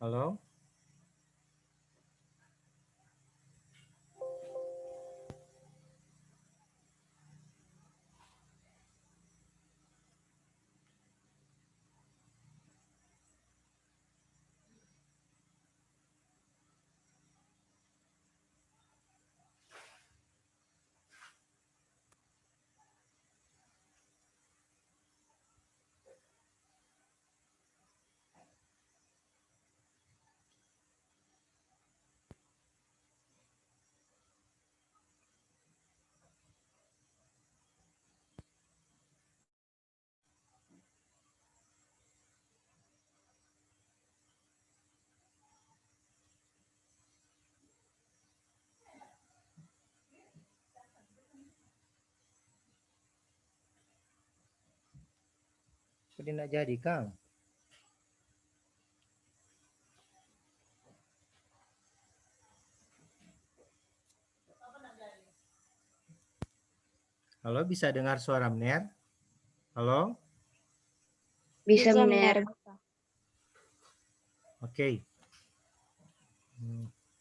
Halo? Tidak jadi, Kang. Halo, bisa dengar suara Mner? Halo? Bisa Mner. Oke.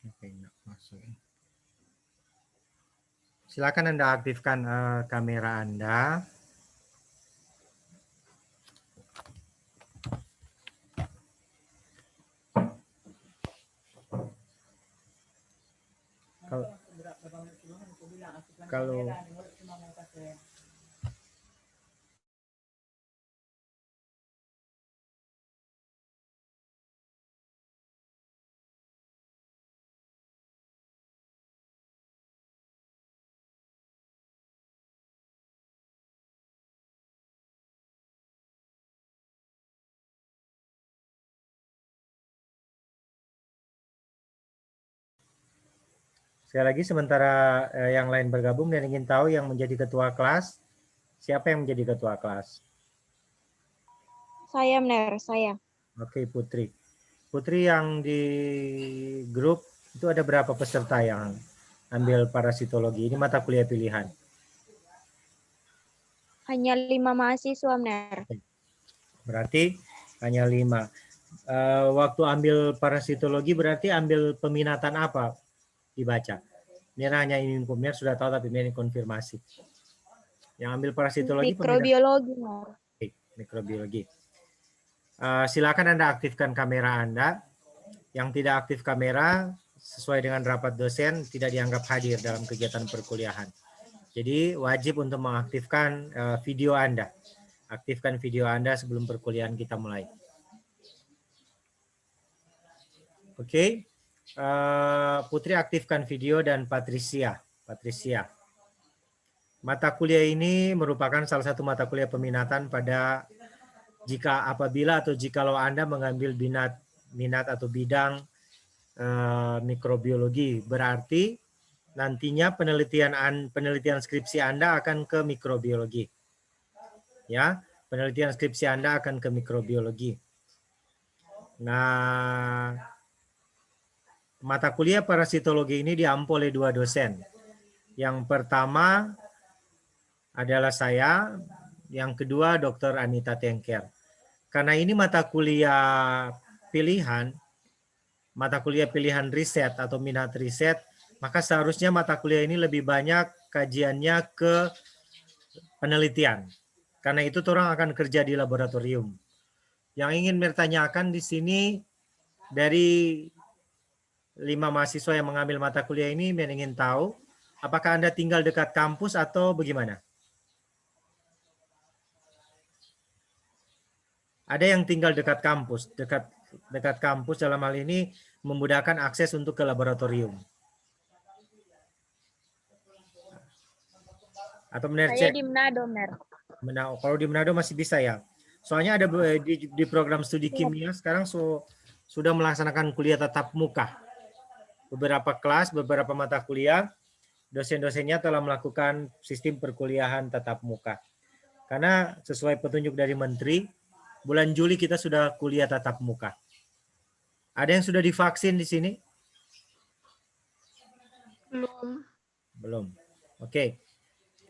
Oke, enggak masuk. Silakan Anda aktifkan kamera Anda. Kalau sekali lagi sementara yang lain bergabung dan ingin tahu yang menjadi ketua kelas, siapa yang menjadi ketua kelas? Saya Mner, saya. Oke, Putri. Putri, yang di grup itu ada berapa peserta yang ambil parasitologi? Ini mata kuliah pilihan. Hanya 5 mahasiswa Mner. Berarti hanya 5. Waktu ambil parasitologi berarti ambil peminatan apa dibaca? Ini hanya info, Mir sudah tahu tapi ini konfirmasi. Yang ambil parasitologi Mikrobiologi Mner. Mikrobiologi. Silakan Anda aktifkan kamera Anda. Yang tidak aktif kamera sesuai dengan rapat dosen tidak dianggap hadir dalam kegiatan perkuliahan. Jadi wajib untuk mengaktifkan video Anda. Aktifkan video Anda sebelum perkuliahan kita mulai. Oke. Putri aktifkan video dan Patricia. Mata kuliah ini merupakan salah satu mata kuliah peminatan pada apabila atau jikalau Anda mengambil minat atau bidang mikrobiologi, berarti nantinya penelitian skripsi Anda akan ke mikrobiologi. Ya, penelitian skripsi Anda akan ke mikrobiologi. Nah, mata kuliah parasitologi ini diampu oleh 2 dosen. Yang pertama adalah saya, yang kedua Dr. Anita Tengker. Karena ini mata kuliah pilihan riset atau minat riset, maka seharusnya mata kuliah ini lebih banyak kajiannya ke penelitian. Karena itu orang akan kerja di laboratorium. Yang ingin bertanyakan di sini dari 5 mahasiswa yang mengambil mata kuliah ini, ingin tahu apakah Anda tinggal dekat kampus atau bagaimana? Ada yang tinggal dekat kampus, dekat kampus dalam hal ini memudahkan akses untuk ke laboratorium. Atau Saya di Manado, Mner. Kalau di Manado masih bisa ya. Soalnya ada di program studi kimia sekarang sudah melaksanakan kuliah tatap muka. Beberapa kelas, beberapa mata kuliah, dosen-dosennya telah melakukan sistem perkuliahan tatap muka. Karena sesuai petunjuk dari Menteri, bulan Juli kita sudah kuliah tatap muka. Ada yang sudah divaksin di sini? Belum. Belum. Oke.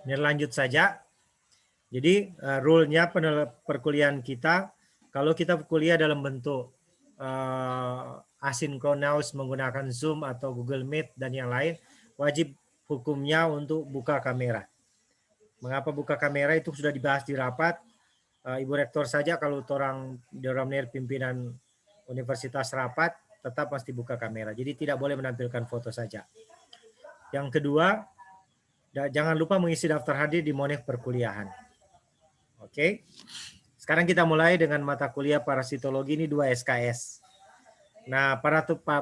Ini lanjut saja. Jadi rule-nya perkuliahan kita, kalau kita kuliah dalam bentuk asinkronus menggunakan Zoom atau Google Meet dan yang lain, wajib hukumnya untuk buka kamera. Mengapa buka kamera itu sudah dibahas di rapat. Ibu Rektor saja kalau orang pimpinan universitas rapat tetap pasti buka kamera. Jadi tidak boleh menampilkan foto saja. Yang kedua, jangan lupa mengisi daftar hadir di Monef perkuliahan. Oke. Sekarang kita mulai dengan mata kuliah parasitologi ini 2 SKS. Nah,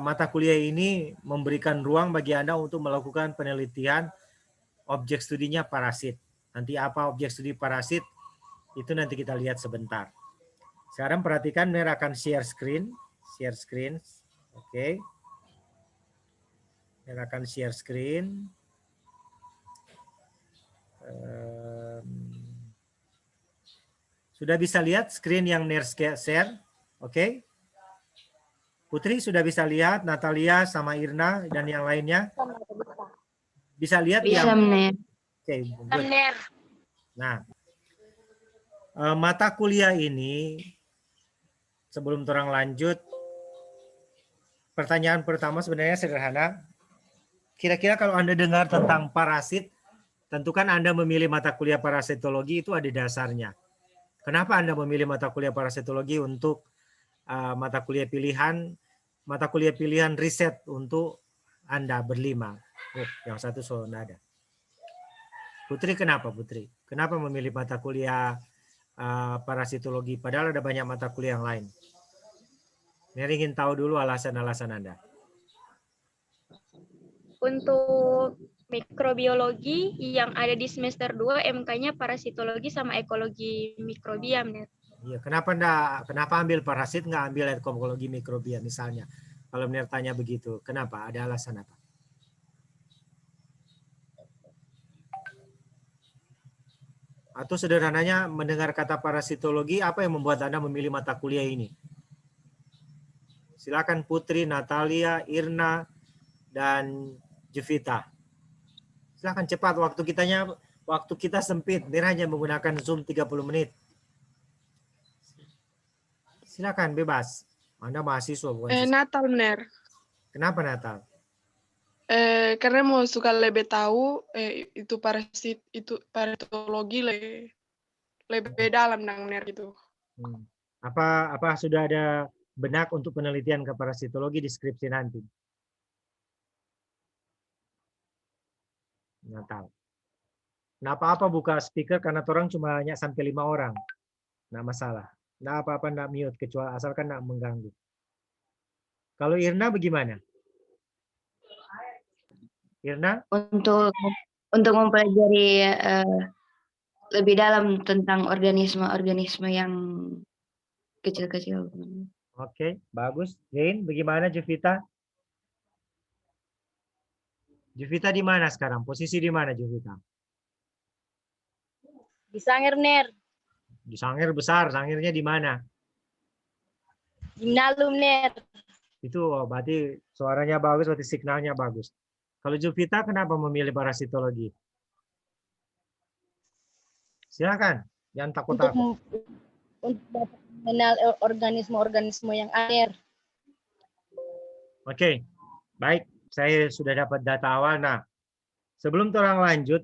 mata kuliah ini memberikan ruang bagi Anda untuk melakukan penelitian objek studinya parasit. Nanti apa objek studi parasit? Itu nanti kita lihat sebentar. Sekarang perhatikan, Mir akan share screen. Share screen. Oke. Mir akan share screen. Sudah bisa lihat screen yang Mir share? Oke. Putri sudah bisa lihat, Natalia sama Irna dan yang lainnya? Bisa lihat? Bisa, Mner. Oke, good. Nah, mata kuliah ini, sebelum orang lanjut, pertanyaan pertama sebenarnya sederhana. Kira-kira kalau Anda dengar tentang parasit, tentu kan Anda memilih mata kuliah parasitologi itu ada dasarnya. Kenapa Anda memilih mata kuliah parasitologi untuk mata kuliah pilihan riset untuk Anda berlima? Yang satu sudah ada. Putri, kenapa Putri? Kenapa memilih mata kuliah parasitologi? Padahal ada banyak mata kuliah yang lain. Saya ingin tahu dulu alasan-alasan Anda. Untuk mikrobiologi yang ada di semester 2 MK-nya parasitologi sama ekologi mikrobiom. Iya, kenapa ambil parasit nggak ambil ekologi mikrobia misalnya? Kalau Mir tanya begitu, kenapa? Ada alasan apa? Atau sederhananya mendengar kata parasitologi, apa yang membuat Anda memilih mata kuliah ini? Silakan Putri, Natalia, Irna, dan Jevita. Silakan cepat, waktu kita sempit. Mir hanya menggunakan Zoom 30 menit. Silakan bebas. Anda mahasiswa bukan siswa. Natal, Mner. Kenapa Natal? Karena mau suka lebih tahu itu parasitologi lebih dalam nang Mner gitu. Apa sudah ada benak untuk penelitian ke parasitologi di skripsi nanti? Natal. Nah, apa buka speaker karena orang cuma hanya sampai 5 orang. Nggak masalah. Nah, apa-apa nggak mute kecuali asalkan nggak mengganggu. Kalau Irna bagaimana? Irna? Untuk mempelajari lebih dalam tentang organisme-organisme yang kecil-kecil. Oke, bagus. Jane, bagaimana Jevita? Jevita di mana sekarang? Posisi di mana Jevita? Di Sangir, Ner. Di Sangir besar. Sangirnya di mana? Di Nalum, Ner. Itu berarti suaranya bagus, berarti signalnya bagus. Kalau Jevita kenapa memilih parasitologi? Silakan, jangan takut-takut. Untuk mengenal organisme-organisme yang ada. Oke, baik. Saya sudah dapat data awal. Nah, sebelum orang lanjut,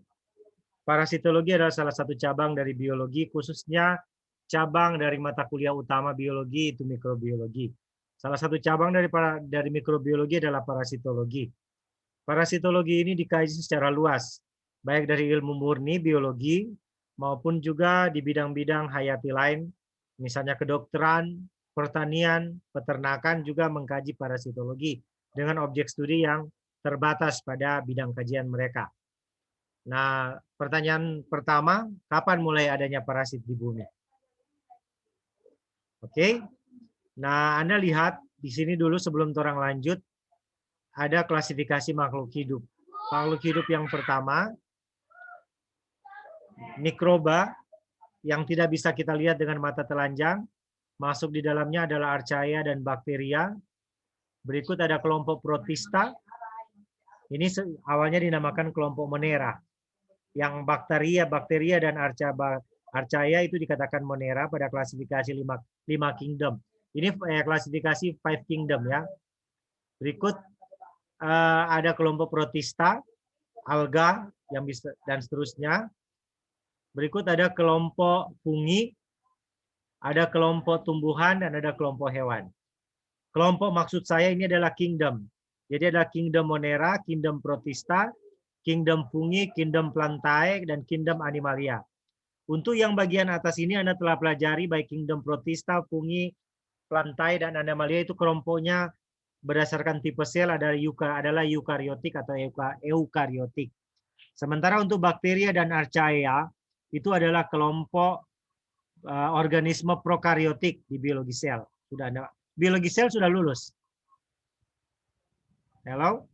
parasitologi adalah salah satu cabang dari biologi, khususnya cabang dari mata kuliah utama biologi itu mikrobiologi. Salah satu cabang dari mikrobiologi adalah parasitologi. Parasitologi ini dikaji secara luas, baik dari ilmu murni biologi maupun juga di bidang-bidang hayati lain, misalnya kedokteran, pertanian, peternakan juga mengkaji parasitologi dengan objek studi yang terbatas pada bidang kajian mereka. Nah, pertanyaan pertama, kapan mulai adanya parasit di bumi? Oke. Nah, Anda lihat di sini dulu sebelum orang lanjut, ada klasifikasi makhluk hidup. Makhluk hidup yang pertama, mikroba yang tidak bisa kita lihat dengan mata telanjang, masuk di dalamnya adalah archaea dan bakteria. Berikut ada kelompok protista. Ini awalnya dinamakan kelompok Monera. Yang bakteria dan archaea itu dikatakan Monera pada klasifikasi 5 kingdom. Ini klasifikasi Five Kingdom ya. Berikut ada kelompok protista, alga yang bisa dan seterusnya. Berikut ada kelompok fungi, ada kelompok tumbuhan dan ada kelompok hewan. Kelompok maksud saya ini adalah kingdom. Jadi ada kingdom Monera, kingdom protista, kingdom fungi, kingdom plantae, dan kingdom animalia. Untuk yang bagian atas ini Anda telah pelajari baik kingdom protista, fungi, plantae, dan animalia itu kelompoknya berdasarkan tipe sel adalah eukariotik atau eukariotik. Sementara untuk bakteria dan archaea itu adalah kelompok organisme prokariotik di biologi sel. Sudah ada biologi sel sudah lulus. Hello?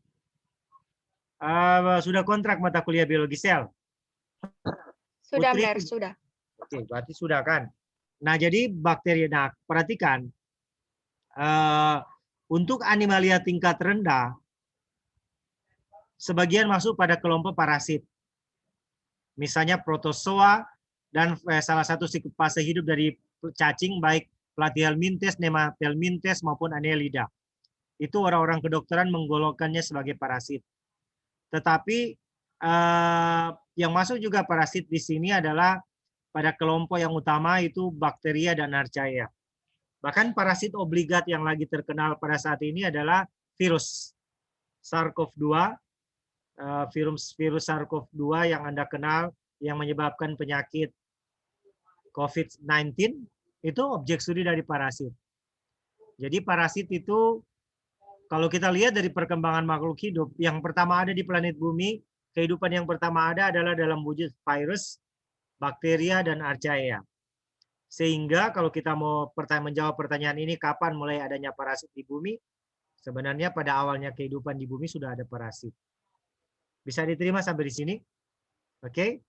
Sudah kontrak mata kuliah biologi sel? Sudah, Putri? benar, sudah. Oke, berarti sudah kan. Nah, jadi bakteri, nah perhatikan, untuk animalia tingkat rendah, sebagian masuk pada kelompok parasit. Misalnya protozoa dan salah satu fase hidup dari cacing, baik Platyhelminthes, Nemathelminthes maupun Annelida. Itu orang-orang kedokteran menggolongkannya sebagai parasit. Tetapi yang masuk juga parasit di sini adalah pada kelompok yang utama itu bakteria dan archaea. Bahkan parasit obligat yang lagi terkenal pada saat ini adalah virus SARS-CoV-2, virus SARS-CoV-2 yang Anda kenal yang menyebabkan penyakit COVID-19 itu objek studi dari parasit. Jadi parasit itu kalau kita lihat dari perkembangan makhluk hidup, yang pertama ada di planet bumi, kehidupan yang pertama ada adalah dalam wujud virus, bakteria, dan archaea. Sehingga kalau kita mau menjawab pertanyaan ini, kapan mulai adanya parasit di bumi? Sebenarnya pada awalnya kehidupan di bumi sudah ada parasit. Bisa diterima sampai di sini? Oke?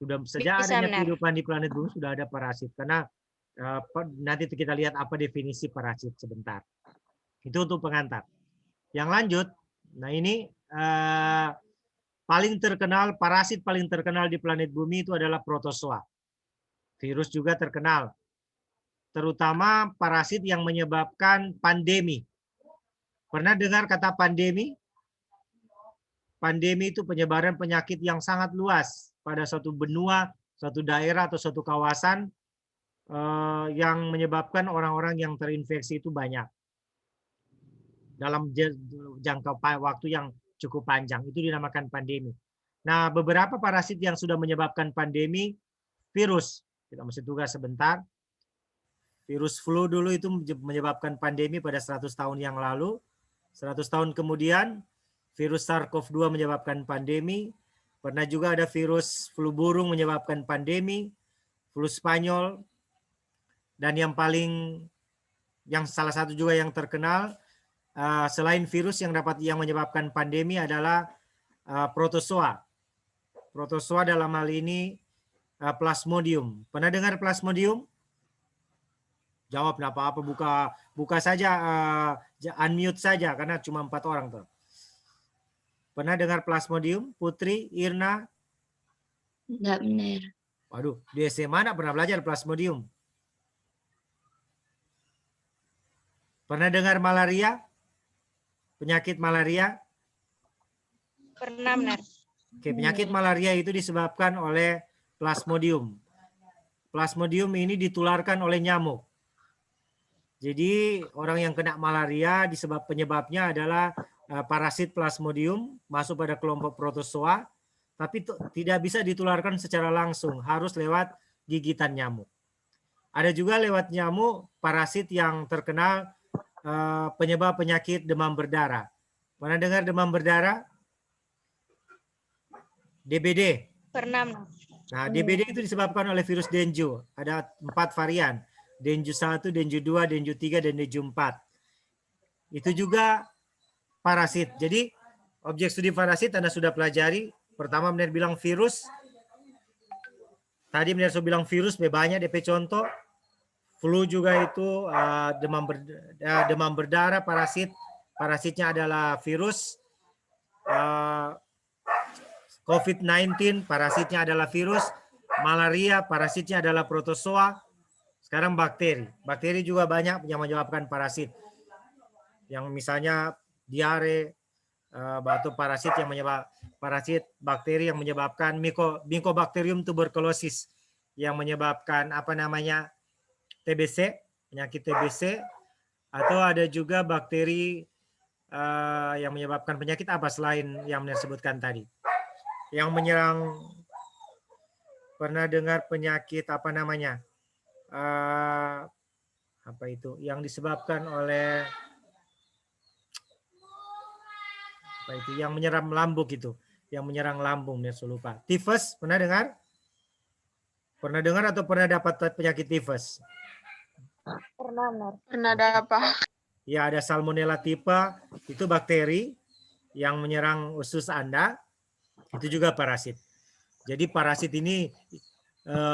Sudah sejak Bisa, adanya benar. kehidupan di planet bumi sudah ada parasit. Karena nanti kita lihat apa definisi parasit sebentar. Itu untuk pengantar. Yang lanjut, nah ini paling terkenal, parasit paling terkenal di planet bumi itu adalah protozoa. Virus juga terkenal. Terutama parasit yang menyebabkan pandemi. Pernah dengar kata pandemi? Pandemi itu penyebaran penyakit yang sangat luas pada suatu benua, suatu daerah atau suatu kawasan yang menyebabkan orang-orang yang terinfeksi itu banyak. Dalam jangka waktu yang cukup panjang. Itu dinamakan pandemi. Nah, beberapa parasit yang sudah menyebabkan pandemi, virus. Kita mesti tugas sebentar. Virus flu dulu itu menyebabkan pandemi pada 100 tahun yang lalu. 100 tahun kemudian, virus SARS-CoV-2 menyebabkan pandemi. Pernah juga ada virus flu burung menyebabkan pandemi, flu Spanyol, dan yang salah satu juga yang terkenal, selain virus yang menyebabkan pandemi adalah protozoa. Protozoa dalam hal ini Plasmodium. Pernah dengar Plasmodium? Jawab, nggak apa-apa, buka saja, unmute saja karena cuma 4 orang tuh. Pernah dengar Plasmodium? Putri, Irna? Enggak benar. Waduh, di SMA nggak pernah belajar Plasmodium. Pernah dengar malaria? Penyakit malaria? Pernah, benar. Oke, penyakit malaria itu disebabkan oleh Plasmodium. Plasmodium ini ditularkan oleh nyamuk. Jadi orang yang kena malaria penyebabnya adalah parasit Plasmodium masuk pada kelompok protozoa, tapi tidak bisa ditularkan secara langsung, harus lewat gigitan nyamuk. Ada juga lewat nyamuk parasit yang terkenal penyebab penyakit demam berdarah. Pernah dengar demam berdarah? DBD. Pernah, benar. Nah, DBD itu disebabkan oleh virus Dengue. Ada 4 varian. Dengue 1, Dengue 2, Dengue 3, dan Dengue 4. Itu juga parasit. Jadi, objek studi parasit Anda sudah pelajari. Pertama, benar bilang virus. Tadi benar saya bilang virus, banyak DP contoh. Flu juga itu, demam berdarah, parasit. Parasitnya adalah virus. COVID-19, parasitnya adalah virus. Malaria, parasitnya adalah protozoa. Sekarang bakteri. Bakteri juga banyak yang menyebabkan parasit. Yang misalnya diare, atau parasit yang bakteri yang menyebabkan Mycobacterium tuberculosis yang menyebabkan TBC, penyakit TBC, atau ada juga bakteri yang menyebabkan penyakit apa selain yang disebutkan tadi? Yang menyerang, pernah dengar penyakit yang disebabkan oleh yang menyerang lambung yang menyerang lambung, saya lupa. Tifus, pernah dengar? Pernah dengar atau pernah dapat penyakit tifus? Pernah ada apa? Ya, ada Salmonella typhi, itu bakteri yang menyerang usus Anda, itu juga parasit. Jadi parasit ini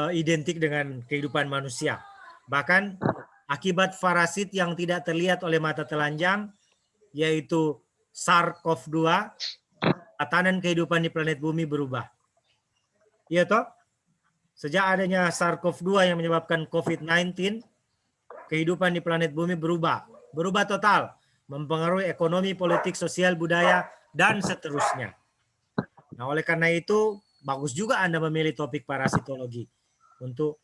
identik dengan kehidupan manusia. Bahkan akibat parasit yang tidak terlihat oleh mata telanjang, yaitu SARS-CoV-2, tatanan kehidupan di planet bumi berubah. Iya toh? Sejak adanya SARS-CoV-2 yang menyebabkan COVID-19, kehidupan di planet bumi berubah total, mempengaruhi ekonomi, politik, sosial, budaya, dan seterusnya. Nah, oleh karena itu, bagus juga Anda memilih topik parasitologi untuk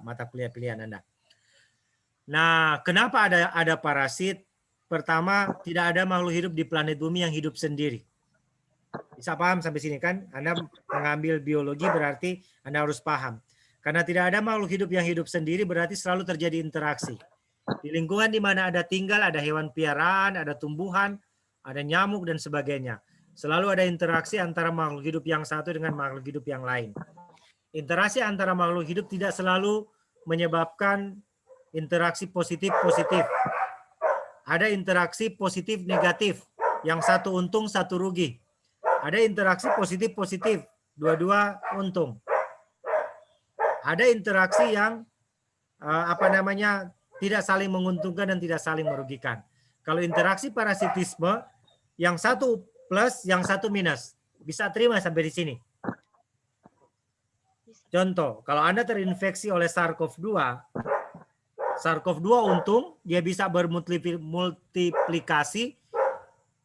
mata kuliah pilihan Anda. Nah, kenapa ada parasit? Pertama, tidak ada makhluk hidup di planet bumi yang hidup sendiri. Bisa paham sampai sini kan? Anda mengambil biologi berarti Anda harus paham. Karena tidak ada makhluk hidup yang hidup sendiri berarti selalu terjadi interaksi. Di lingkungan di mana ada tinggal, ada hewan piaraan, ada tumbuhan, ada nyamuk, dan sebagainya. Selalu ada interaksi antara makhluk hidup yang satu dengan makhluk hidup yang lain. Interaksi antara makhluk hidup tidak selalu menyebabkan interaksi positif-positif. Ada interaksi positif-negatif, yang satu untung, satu rugi. Ada interaksi positif-positif, dua-dua untung. Ada interaksi yang tidak saling menguntungkan dan tidak saling merugikan. Kalau interaksi parasitisme, yang satu plus, yang satu minus. Bisa terima sampai di sini? Contoh, kalau Anda terinfeksi oleh SARS-CoV-2 untung, dia bisa bermultiplikasi.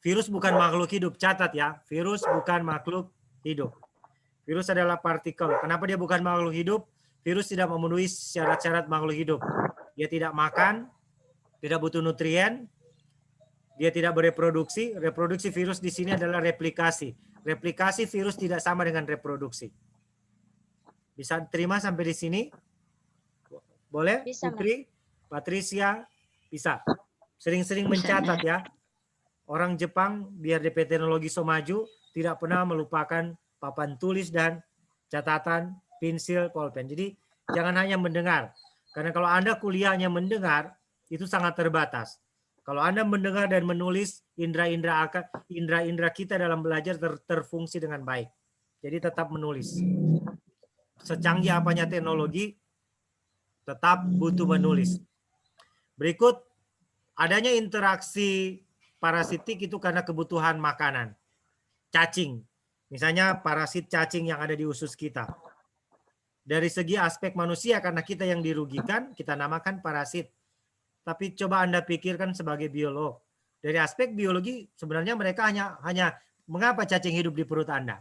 Virus bukan makhluk hidup, catat ya. Virus bukan makhluk hidup. Virus adalah partikel. Kenapa dia bukan makhluk hidup? Virus tidak memenuhi syarat-syarat makhluk hidup. Dia tidak makan, tidak butuh nutrien, dia tidak bereproduksi. Reproduksi virus di sini adalah replikasi. Replikasi virus tidak sama dengan reproduksi. Bisa terima sampai di sini? Boleh? Bisa, Putri, Patricia, bisa. Sering-sering mencatat ya. Orang Jepang biar DP teknologi so maju tidak pernah melupakan papan tulis dan catatan, pensil, pulpen. Jadi jangan hanya mendengar. Karena kalau Anda kuliahnya mendengar, itu sangat terbatas. Kalau Anda mendengar dan menulis, indera-indera kita dalam belajar terfungsi dengan baik. Jadi tetap menulis. Secanggih apanya teknologi, tetap butuh menulis. Berikut, adanya interaksi parasitik itu karena kebutuhan makanan. Cacing. Misalnya parasit cacing yang ada di usus kita. Dari segi aspek manusia, karena kita yang dirugikan, kita namakan parasit. Tapi coba Anda pikirkan sebagai biolog. Dari aspek biologi, sebenarnya mereka hanya mengapa cacing hidup di perut Anda?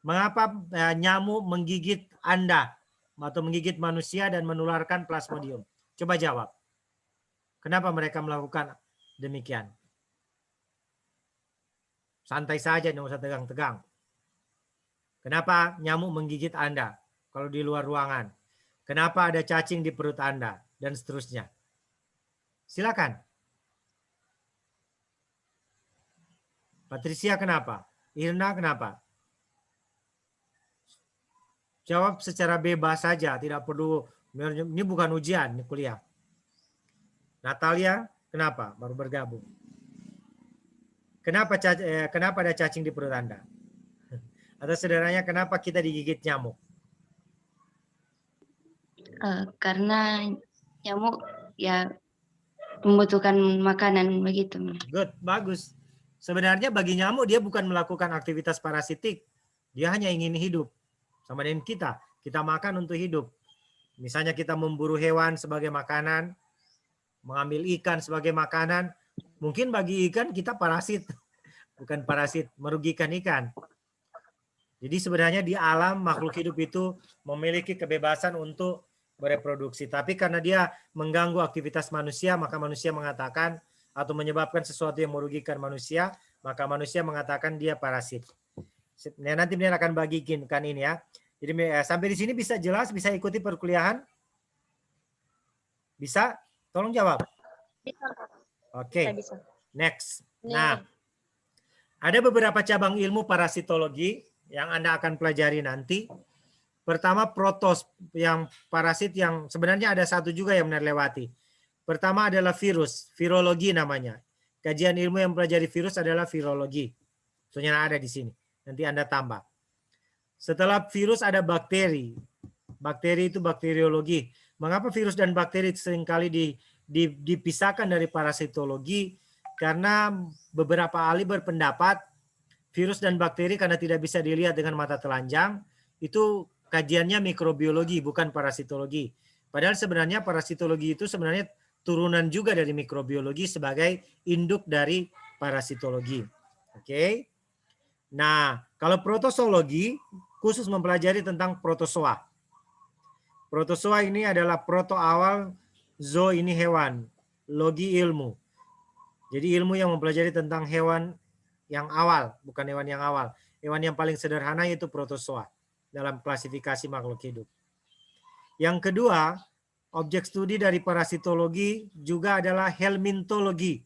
Mengapa nyamuk menggigit Anda atau menggigit manusia dan menularkan plasmodium? Coba jawab. Kenapa mereka melakukan demikian? Santai saja, nggak usah tegang-tegang. Kenapa nyamuk menggigit Anda kalau di luar ruangan? Kenapa ada cacing di perut Anda? Dan seterusnya. Silakan. Patricia kenapa? Irna kenapa? Jawab secara bebas saja, tidak perlu. Ini bukan ujian, ini kuliah. Natalia kenapa? Baru bergabung. Kenapa ada cacing di perut Anda? Atau sederhananya kenapa kita digigit nyamuk? Karena nyamuk ya membutuhkan makanan begitu. Good, bagus. Sebenarnya bagi nyamuk dia bukan melakukan aktivitas parasitik. Dia hanya ingin hidup. Sama dengan kita. Kita makan untuk hidup. Misalnya kita memburu hewan sebagai makanan, mengambil ikan sebagai makanan, mungkin bagi ikan kita parasit, bukan parasit, merugikan ikan. Jadi sebenarnya di alam makhluk hidup itu memiliki kebebasan untuk bereproduksi. Tapi karena dia mengganggu aktivitas manusia, maka manusia mengatakan atau menyebabkan sesuatu yang merugikan manusia, maka manusia mengatakan dia parasit. Nah, nanti Mir akan bagikan ini ya. Jadi sampai di sini bisa jelas, bisa ikuti perkuliahan? Bisa? Tolong jawab. Bisa. Oke. Bisa. Next. Nih. Nah, ada beberapa cabang ilmu parasitologi yang Anda akan pelajari nanti. Pertama, protos, yang parasit yang sebenarnya ada satu juga yang Benar lewati. Pertama adalah virus, virologi namanya. Kajian ilmu yang mempelajari virus adalah virologi. Soalnya ada di sini. Nanti Anda tambah. Setelah virus ada bakteri. Bakteri itu bakteriologi. Mengapa virus dan bakteri seringkali dipisahkan dari parasitologi? Karena beberapa ahli berpendapat virus dan bakteri karena tidak bisa dilihat dengan mata telanjang, itu kajiannya mikrobiologi, bukan parasitologi. Padahal sebenarnya parasitologi itu sebenarnya turunan juga dari mikrobiologi sebagai induk dari parasitologi. Oke. Nah, kalau protosologi khusus mempelajari tentang protozoa. Protozoa ini adalah proto awal, zoo ini hewan, logi ilmu. Jadi ilmu yang mempelajari tentang hewan yang awal, bukan hewan yang awal. Hewan yang paling sederhana yaitu protozoa dalam klasifikasi makhluk hidup. Yang kedua, objek studi dari parasitologi juga adalah helmintologi.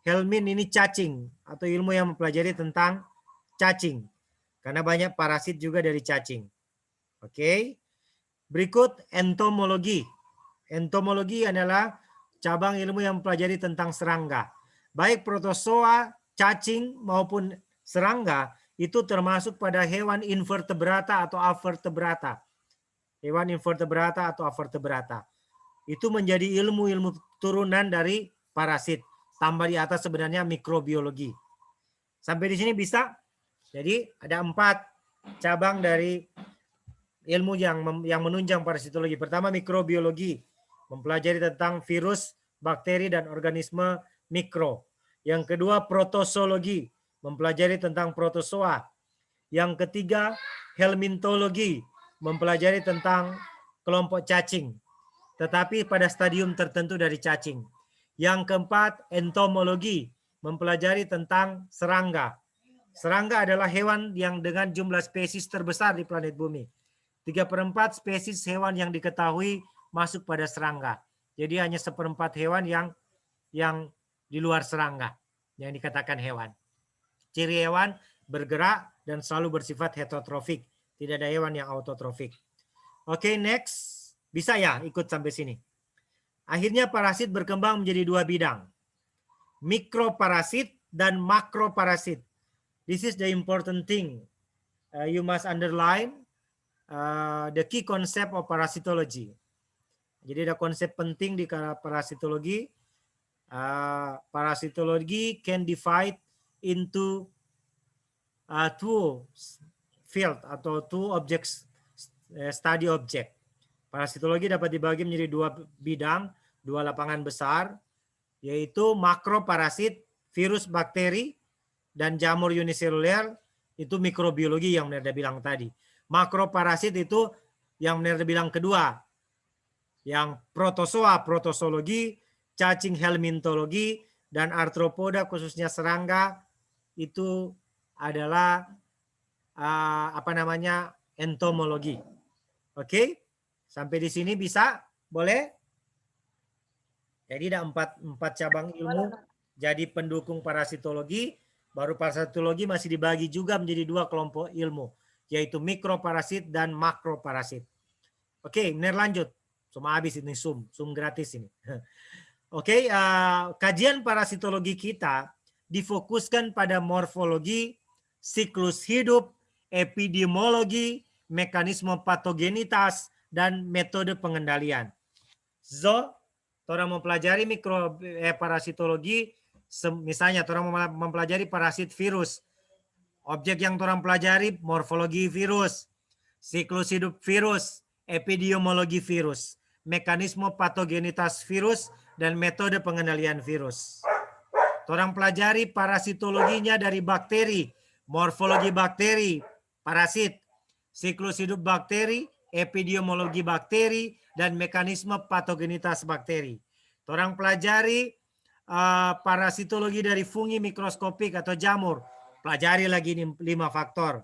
Helmin ini cacing atau ilmu yang mempelajari tentang cacing. Karena banyak parasit juga dari cacing. Oke. Berikut entomologi. Entomologi adalah cabang ilmu yang mempelajari tentang serangga. Baik protozoa, cacing maupun serangga itu termasuk pada hewan invertebrata atau avertebrata. Hewan invertebrata atau avertebrata. Itu menjadi ilmu-ilmu turunan dari parasit. Tambah di atas sebenarnya mikrobiologi. Sampai di sini bisa? Jadi ada 4 cabang dari ilmu yang menunjang parasitologi. Pertama mikrobiologi. Mempelajari tentang virus, bakteri, dan organisme mikro. Yang kedua protosologi. Mempelajari tentang protozoa. Yang ketiga, helmintologi, mempelajari tentang kelompok cacing, tetapi pada stadium tertentu dari cacing. Yang keempat, entomologi, mempelajari tentang serangga. Serangga adalah hewan yang dengan jumlah spesies terbesar di planet bumi. 3/4 spesies hewan yang diketahui masuk pada serangga. Jadi hanya 1/4 hewan yang di luar serangga, yang dikatakan hewan. Ciri hewan bergerak dan selalu bersifat heterotrofik. Tidak ada hewan yang autotrofik. Oke, next. Bisa ya ikut sampai sini. Akhirnya parasit berkembang menjadi 2 bidang. Mikroparasit dan makroparasit. This is the important thing. You must underline the key concept of parasitology. Jadi ada konsep penting di parasitologi. Parasitologi can divide into 2 field atau 2 objects, study object. Parasitologi dapat dibagi menjadi 2 bidang, 2 lapangan besar, yaitu makroparasit, virus, bakteri, dan jamur uniseluler, itu mikrobiologi yang Nerda bilang tadi. Makroparasit itu yang Nerda bilang kedua, yang protozoa, protosologi, cacing helmintologi, dan arthropoda khususnya serangga itu adalah entomologi. Oke? Sampai di sini bisa? Boleh? Jadi ada 4 cabang ilmu jadi pendukung parasitologi. Baru parasitologi masih dibagi juga menjadi 2 kelompok ilmu, yaitu mikroparasit dan makroparasit. Oke, benar lanjut. Cuma habis ini Zoom gratis ini. Oke, kajian parasitologi kita difokuskan pada morfologi, siklus hidup, epidemiologi, mekanisme patogenitas, dan metode pengendalian. So, orang mempelajari parasitologi, misalnya orang mempelajari parasit virus. Objek yang orang pelajari morfologi virus, siklus hidup virus, epidemiologi virus, mekanisme patogenitas virus, dan metode pengendalian virus. Torang pelajari parasitologinya dari bakteri, morfologi bakteri, parasit, siklus hidup bakteri, epidemiologi bakteri, dan mekanisme patogenitas bakteri. Torang pelajari parasitologi dari fungi mikroskopik atau jamur. Pelajari lagi ini 5 faktor.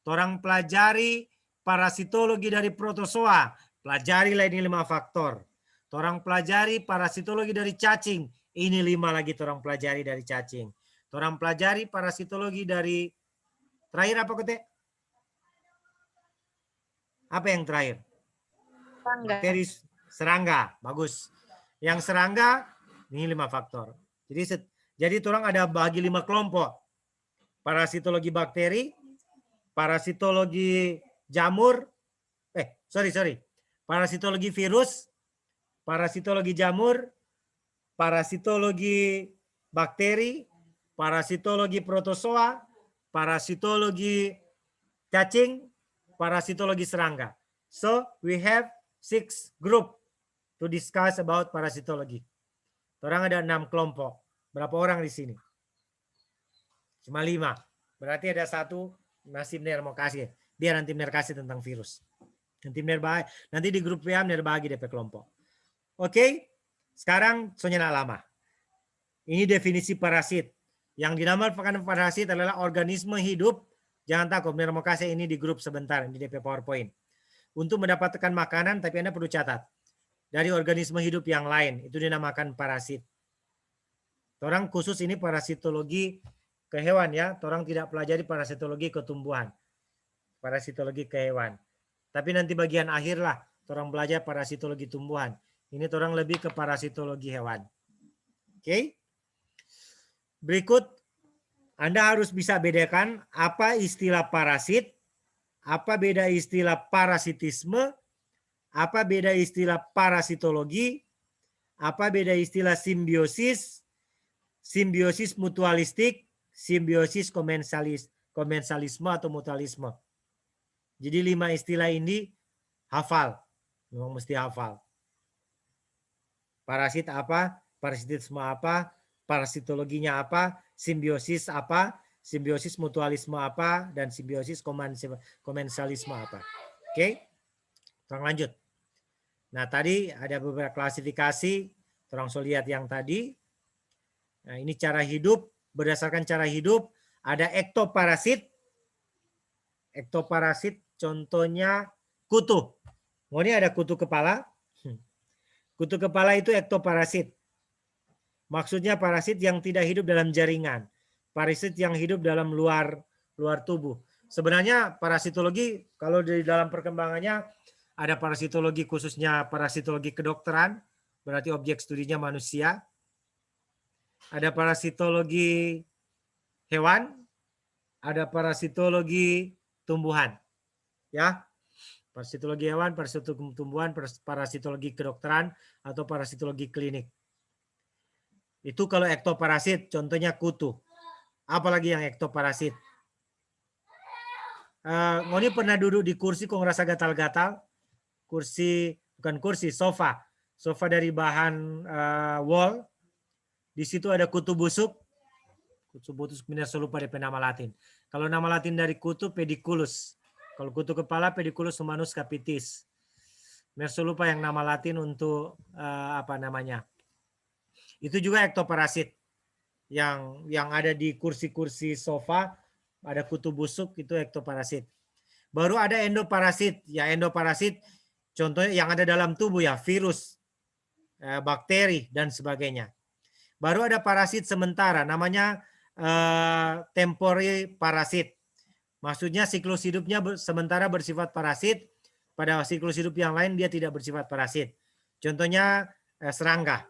Torang pelajari parasitologi dari protozoa. Pelajari lagi ini 5 faktor. Torang pelajari parasitologi dari cacing. Ini 5 lagi torang pelajari dari cacing. Torang pelajari parasitologi dari terakhir apa Kote? Apa yang terakhir? Serangga. Bakteri serangga. Bagus. Yang serangga ini 5 faktor. Jadi torang ada bagi 5 kelompok. Parasitologi bakteri, parasitologi jamur, parasitologi virus, parasitologi jamur, parasitologi bakteri, parasitologi protozoa, parasitologi cacing, parasitologi serangga. So we have 6 group to discuss about parasitologi. Orang ada 6 kelompok. Berapa orang di sini? Cuma 5. Berarti ada 1 nasib Ner mau kasih. Biar nanti Ner kasih tentang virus. Nanti di grup WA Ner bagi DP kelompok. Oke. Sekarang soalnya lama. Ini definisi parasit. Yang dinamakan parasit adalah organisme hidup. Jangan takut, Ner mau kasih ini di grup sebentar di DP PowerPoint. Untuk mendapatkan makanan, tapi Anda perlu catat. Dari organisme hidup yang lain, itu dinamakan parasit. Orang khusus ini parasitologi ke hewan ya. Orang tidak pelajari parasitologi ke tumbuhan. Parasitologi ke hewan. Tapi nanti bagian akhir lah. Orang belajar parasitologi tumbuhan. Ini orang lebih ke parasitologi hewan. Oke. Berikut. Anda harus bisa bedakan apa istilah parasit. Apa beda istilah parasitisme. Apa beda istilah parasitologi. Apa beda istilah simbiosis. Simbiosis mutualistik. Simbiosis komensalisme atau mutualisme. Jadi 5 istilah ini hafal. Memang mesti hafal. Parasit apa? Parasitisme apa? Parasitologinya apa? Simbiosis apa? Simbiosis mutualisme apa? Dan simbiosis komensalisme apa? Oke? Kita lanjut. Nah tadi ada beberapa klasifikasi. Orang so lihat yang tadi. Nah ini cara hidup. Berdasarkan cara hidup, ada ektoparasit. Ektoparasit contohnya kutu. Ini ada kutu kepala. Kutu kepala itu ektoparasit. Maksudnya parasit yang tidak hidup dalam jaringan. Parasit yang hidup dalam luar tubuh. Sebenarnya parasitologi, kalau di dalam perkembangannya, ada parasitologi khususnya parasitologi kedokteran. Berarti objek studinya manusia. Ada parasitologi hewan, ada parasitologi tumbuhan. Ya. Parasitologi hewan, parasitologi tumbuhan, parasitologi kedokteran atau parasitologi klinik. Itu kalau ektoparasit, contohnya kutu. Apalagi yang ektoparasit? Ngoni pernah duduk di kursi kok ngerasa gatal-gatal? Kursi, bukan kursi, sofa. Sofa dari bahan wall. Di situ ada kutu busuk. Kutu busuk benar saya lupa DP nama Latin. Kalau nama Latin dari kutu pediculus. Kalau kutu kepala pediculus humanus capitis. Saya lupa yang nama Latin untuk apa namanya. Itu juga ektoparasit. Yang ada di kursi-kursi sofa ada kutu busuk itu ektoparasit. Baru ada endoparasit. Ya endoparasit contohnya yang ada dalam tubuh ya virus, bakteri dan sebagainya. Baru ada parasit sementara, namanya temporary parasit. Maksudnya siklus hidupnya sementara bersifat parasit, pada siklus hidup yang lain dia tidak bersifat parasit. Contohnya serangga.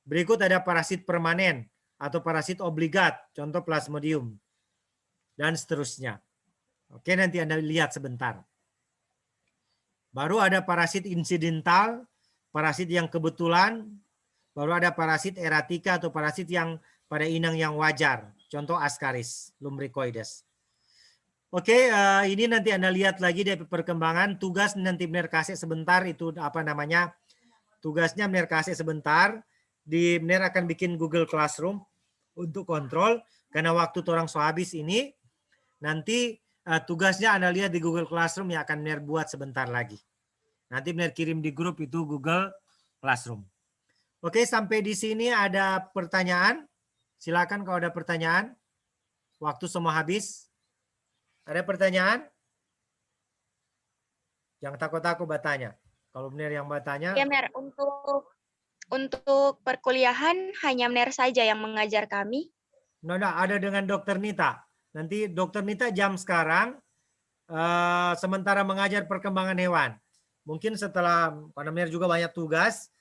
Berikut ada parasit permanen atau parasit obligat, contoh plasmodium. Dan seterusnya. Oke, nanti Anda lihat sebentar. Baru ada parasit insidental, parasit yang kebetulan. Baru ada parasit eratika atau parasit yang pada inang yang wajar. Contoh Ascaris lumbricoides. Oke, ini nanti Anda lihat lagi dari perkembangan tugas nanti Bener kasih sebentar itu apa namanya? Tugasnya Bener kasih sebentar. Di Bener akan bikin Google Classroom untuk kontrol karena waktu orang so habis ini nanti tugasnya Anda lihat di Google Classroom yang akan Bener buat sebentar lagi. Nanti Bener kirim di grup itu Google Classroom. Oke, sampai di sini ada pertanyaan. Silakan kalau ada pertanyaan. Waktu semua habis. Ada pertanyaan? Jangan takut-takut bertanya. Kalau benar yang bertanya. Ya, Mer, untuk perkuliahan hanya Mer saja yang mengajar kami. Nah, ada dengan Dokter Nita. Nanti Dokter Nita jam sekarang sementara mengajar perkembangan hewan. Mungkin setelah, karena Mer juga banyak tugas,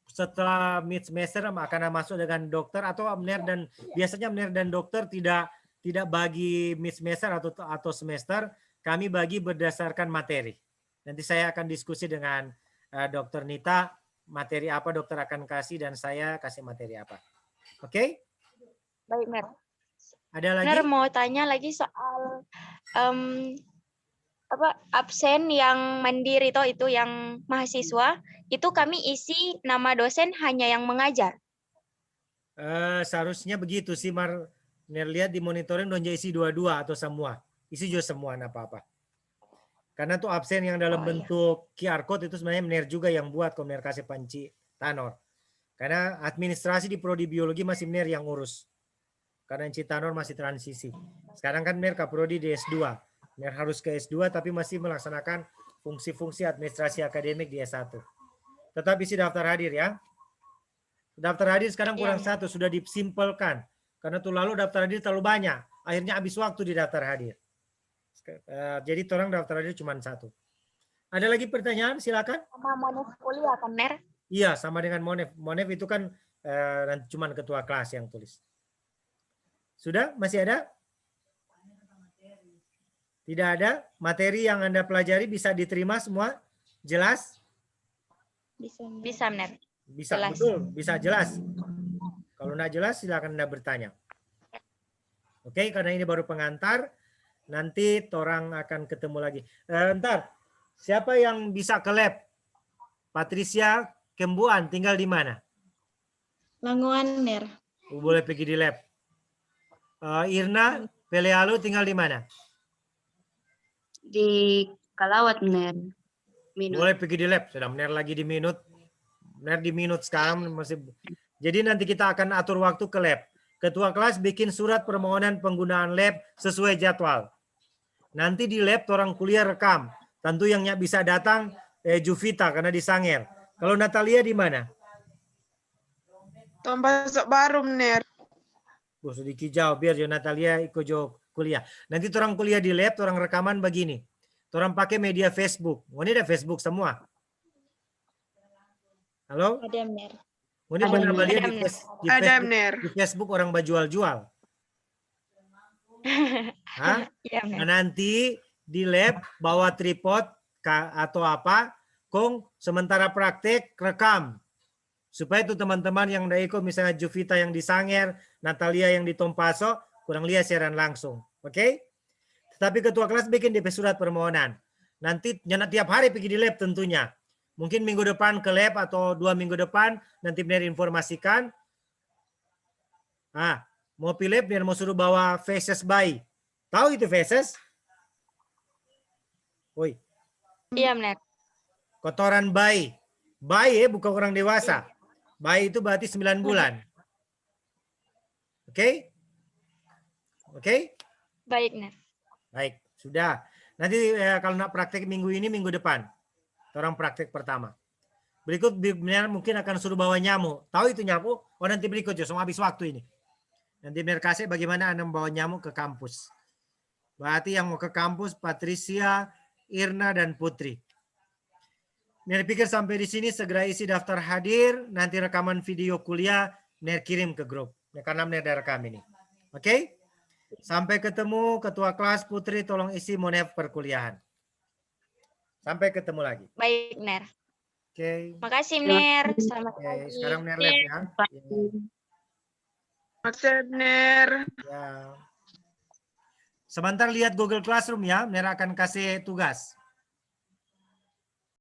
setelah mid semester akan masuk dengan dokter atau Mener dan biasanya Mener dan dokter tidak bagi mid semester atau semester, kami bagi berdasarkan materi. Nanti saya akan diskusi dengan Dokter Nita materi apa dokter akan kasih dan saya kasih materi apa. Oke? Baik, Mer. Ada lagi? Mer mau tanya lagi soal absen yang mandiri itu yang mahasiswa itu kami isi nama dosen hanya yang mengajar. Seharusnya begitu sih, Mar. Lihat di monitoring don isi dua-dua atau semua. Isi juga semua, nggak apa-apa. Karena tuh absen yang dalam bentuk QR code itu sebenarnya Mener juga yang buat kalau Mener kasih panci Tanor. Karena administrasi di prodi biologi masih Mener yang urus. Karena Enci Tanor masih transisi. Sekarang kan Mener ke prodi di S2. Mener harus ke S2 tapi masih melaksanakan fungsi-fungsi administrasi akademik di S1. Tetap isi daftar hadir ya. Daftar hadir sekarang kurang satu, sudah disimpelkan. Karena tuh lalu daftar hadir terlalu banyak. Akhirnya habis waktu di daftar hadir. Jadi orang daftar hadir cuma satu. Ada lagi pertanyaan? Silakan. Sama Monef kuliah kan, Mer? Iya, sama dengan Monef. Monef itu kan cuma ketua kelas yang tulis. Sudah? Masih ada? Tidak ada? Materi yang Anda pelajari bisa diterima semua? Jelas? Bisa, Mer. Bisa, jelas. betul. Bisa jelas. Kalau tidak jelas, silakan Anda bertanya. Oke, karena ini baru pengantar. Nanti orang akan ketemu lagi. Ntar, siapa yang bisa ke lab? Patricia Kembuan, tinggal di mana? Languan, Mer. Boleh pergi di lab. Irna Pelealu tinggal di mana? Di Kalawat, Mer. Minut. Boleh pergi di lab. Sudah Mener lagi di minut. Mener di minut sekarang masih. Jadi nanti kita akan atur waktu ke lab. Ketua kelas bikin surat permohonan penggunaan lab sesuai jadwal. Nanti di lab orang kuliah rekam. Tentu yang bisa datang Juvita karena di Sanger. Kalau Natalia di mana? Tempat baru, Mener. Sedikit jauh biar Natalia ikut jauh kuliah. Nanti orang kuliah di lab, orang rekaman begini. Orang pakai media Facebook. Ini ada Facebook semua. Halo? Ada, Mer. Ini benar beliau di Facebook orang berjual-jual. Hah? Iya, Mer. Nah, nanti di lab bawa tripod atau apa, kong sementara praktek rekam. Supaya itu teman-teman yang udah ikut misalnya Juvita yang di Sanger, Natalia yang di Tompaso, kurang lihat siaran langsung. Oke? Tetapi ketua kelas bikin DP surat permohonan. Nanti tiap hari pergi di lab tentunya. Mungkin minggu depan ke lab atau 2 minggu depan nanti benar informasikan. Mau pilih biar mau suruh bawa feces bayi. Tahu itu feces? Woi. Iya, Mer. Kotoran bayi. Bayi bukan orang dewasa. Bayi itu berarti 9 bulan. Oke? Oke? Baik, Mer. Baik, sudah. Nanti kalau nak praktek minggu ini, minggu depan. Orang praktek pertama. Berikut mungkin akan suruh bawa nyamuk. Tahu itu nyamuk? Oh nanti berikut ya, semua habis waktu ini. Nanti biar kasih bagaimana Anda membawa nyamuk ke kampus. Berarti yang mau ke kampus Patricia, Irna, dan Putri. Ner pikir sampai di sini segera isi daftar hadir. Nanti rekaman video kuliah Ner kirim ke grup. Karena Ner ada rekam ini. Oke? Sampai ketemu ketua kelas Putri, tolong isi monef perkuliahan. Sampai ketemu lagi. Baik, Ner. Oke. Makasih, Ner. Selamat Oke, pagi. sekarang Ner live ya. Makasih, Ner. Ya. Sebentar lihat Google Classroom ya, Ner akan kasih tugas.